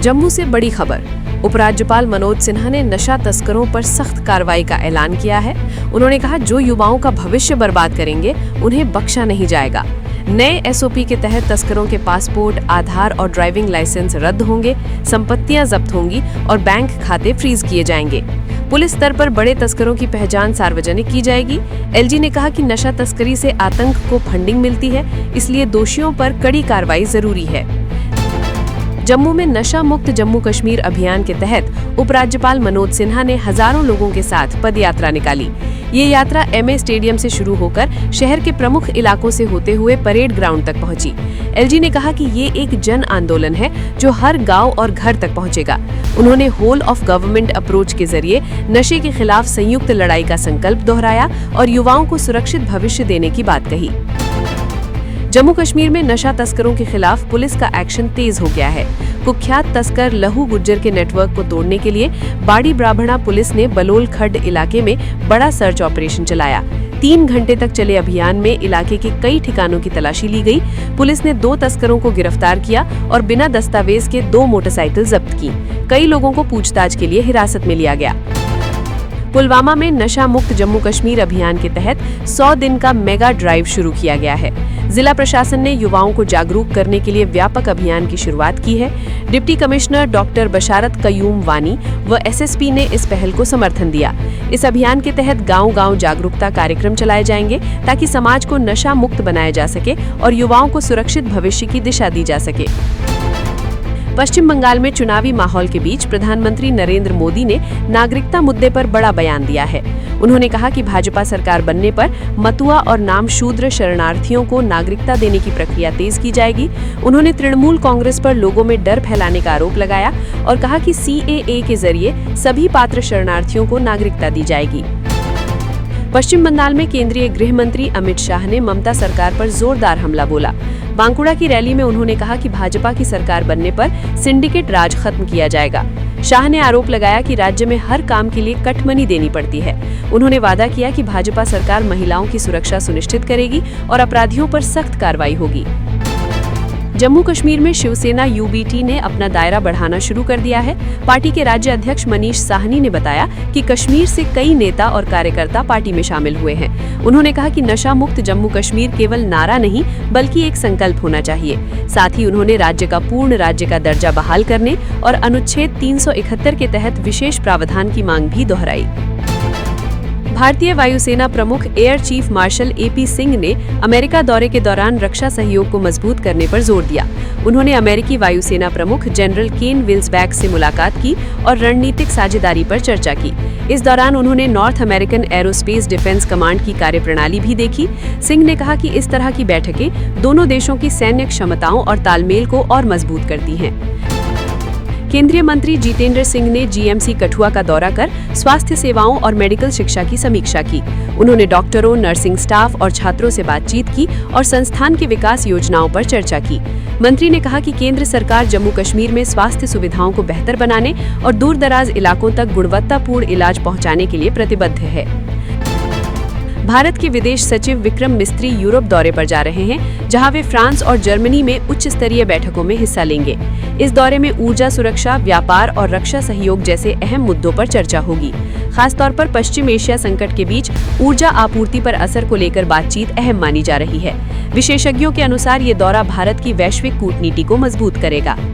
जम्मू से बड़ी खबर। उपराज्यपाल मनोज सिन्हा ने नशा तस्करों पर सख्त कार्रवाई का ऐलान किया है। उन्होंने कहा, जो युवाओं का भविष्य बर्बाद करेंगे उन्हें बख्शा नहीं जाएगा। नए एसओपी के तहत तस्करों के पासपोर्ट, आधार और ड्राइविंग लाइसेंस रद्द होंगे, संपत्तियां जब्त होंगी और बैंक खाते फ्रीज किए जाएंगे। पुलिस स्तर पर बड़े तस्करों की पहचान सार्वजनिक की जाएगी। एलजी ने कहा कि नशा तस्करी से आतंक को फंडिंग मिलती है, इसलिए दोषियों पर कड़ी कार्रवाई जरूरी है। जम्मू में नशा मुक्त जम्मू कश्मीर अभियान के तहत उपराज्यपाल मनोज सिन्हा ने हजारों लोगों के साथ पदयात्रा निकाली। ये यात्रा एमए स्टेडियम से शुरू होकर शहर के प्रमुख इलाकों से होते हुए परेड ग्राउंड तक पहुंची। एलजी ने कहा कि ये एक जन आंदोलन है जो हर गांव और घर तक पहुंचेगा। उन्होंने होल ऑफ गवर्नमेंट अप्रोच के जरिए नशे के खिलाफ संयुक्त लड़ाई का संकल्प दोहराया और युवाओं को सुरक्षित भविष्य देने की बात कही। जम्मू कश्मीर में नशा तस्करों के खिलाफ पुलिस का एक्शन तेज हो गया है। कुख्यात तस्कर लहू गुज्जर के नेटवर्क को तोड़ने के लिए बाड़ी ब्राह्मणा पुलिस ने बलोल खड्ड इलाके में बड़ा सर्च ऑपरेशन चलाया। 3 घंटे तक चले अभियान में इलाके के कई ठिकानों की तलाशी ली गई। पुलिस ने 2 तस्करों को गिरफ्तार किया और बिना दस्तावेज के 2 मोटरसाइकिल जब्त की। कई लोगों को पूछताछ के लिए हिरासत में लिया गया। पुलवामा में नशा मुक्त जम्मू कश्मीर अभियान के तहत 100 दिन का मेगा ड्राइव शुरू किया गया है। जिला प्रशासन ने युवाओं को जागरूक करने के लिए व्यापक अभियान की शुरुआत की है। डिप्टी कमिश्नर डॉक्टर बशारत कयूम वानी व एसएसपी ने इस पहल को समर्थन दिया। इस अभियान के तहत गांव-गांव जागरूकता कार्यक्रम चलाए जाएंगे ताकि समाज को नशा मुक्त बनाया जा सके और युवाओं को सुरक्षित भविष्य की दिशा दी जा सके। पश्चिम बंगाल में चुनावी माहौल के बीच प्रधानमंत्री नरेंद्र मोदी ने नागरिकता मुद्दे पर बड़ा बयान दिया है। उन्होंने कहा कि भाजपा सरकार बनने पर मतुआ और नाम शूद्र शरणार्थियों को नागरिकता देने की प्रक्रिया तेज की जाएगी। उन्होंने तृणमूल कांग्रेस पर लोगों में डर फैलाने का आरोप लगाया और कहा कि सीएए के जरिए सभी पात्र शरणार्थियों को नागरिकता दी जाएगी। पश्चिम बंगाल में केंद्रीय गृह मंत्री अमित शाह ने ममता सरकार पर जोरदार हमला बोला। बांकुड़ा की रैली में उन्होंने कहा कि भाजपा की सरकार बनने पर सिंडिकेट राज खत्म किया जाएगा। शाह ने आरोप लगाया कि राज्य में हर काम के लिए कटमनी देनी पड़ती है। उन्होंने वादा किया कि भाजपा सरकार महिलाओं की सुरक्षा सुनिश्चित करेगी और अपराधियों पर सख्त कार्रवाई होगी। जम्मू कश्मीर में शिवसेना यूबीटी ने अपना दायरा बढ़ाना शुरू कर दिया है। पार्टी के राज्य अध्यक्ष मनीष साहनी ने बताया कि कश्मीर से कई नेता और कार्यकर्ता पार्टी में शामिल हुए हैं। उन्होंने कहा कि नशा मुक्त जम्मू कश्मीर केवल नारा नहीं बल्कि एक संकल्प होना चाहिए। साथ ही उन्होंने राज्य का पूर्ण राज्य का दर्जा बहाल करने और अनुच्छेद 371 के तहत विशेष प्रावधान की मांग भी दोहराई। भारतीय वायुसेना प्रमुख air chief marshal AP Singh ने अमेरिका दौरे के दौरान रक्षा सहयोग को मजबूत करने पर जोर दिया। उन्होंने अमेरिकी वायुसेना प्रमुख जनरल केन विल्सबैक से मुलाकात की और रणनीतिक साझेदारी पर चर्चा की। इस दौरान उन्होंने north American aerospace defence command की कार्यप्रणाली भी देखी। सिंह ने कहा कि इस तरह की बैठकें दोनों देशों की सैन्य क्षमताओं और तालमेल को और मजबूत करती हैं। केंद्रीय मंत्री जितेंद्र सिंह ने जीएमसी कठुआ का दौरा कर स्वास्थ्य सेवाओं और मेडिकल शिक्षा की समीक्षा की। उन्होंने डॉक्टरों, नर्सिंग स्टाफ और छात्रों से बातचीत की और संस्थान की विकास योजनाओं पर चर्चा की। मंत्री ने कहा कि केंद्र सरकार जम्मू कश्मीर में स्वास्थ्य सुविधाओं को बेहतर बनाने और दूर-दराज इलाकों तक गुणवत्तापूर्ण इलाज पहुंचाने के लिए प्रतिबद्ध है। भारत के विदेश सचिव विक्रम मिस्त्री यूरोप दौरे पर जा रहे हैं, जहां वे फ्रांस और जर्मनी में उच्च स्तरीय बैठकों में हिस्सा लेंगे। इस दौरे में ऊर्जा सुरक्षा, व्यापार और रक्षा सहयोग जैसे अहम मुद्दों पर चर्चा होगी। खासतौर पर पश्चिम एशिया संकट के बीच ऊर्जा आपूर्ति पर असर को लेकर बातचीत अहम मानी जा रही है। विशेषज्ञों के अनुसार ये दौरा भारत की वैश्विक कूटनीति को मजबूत करेगा।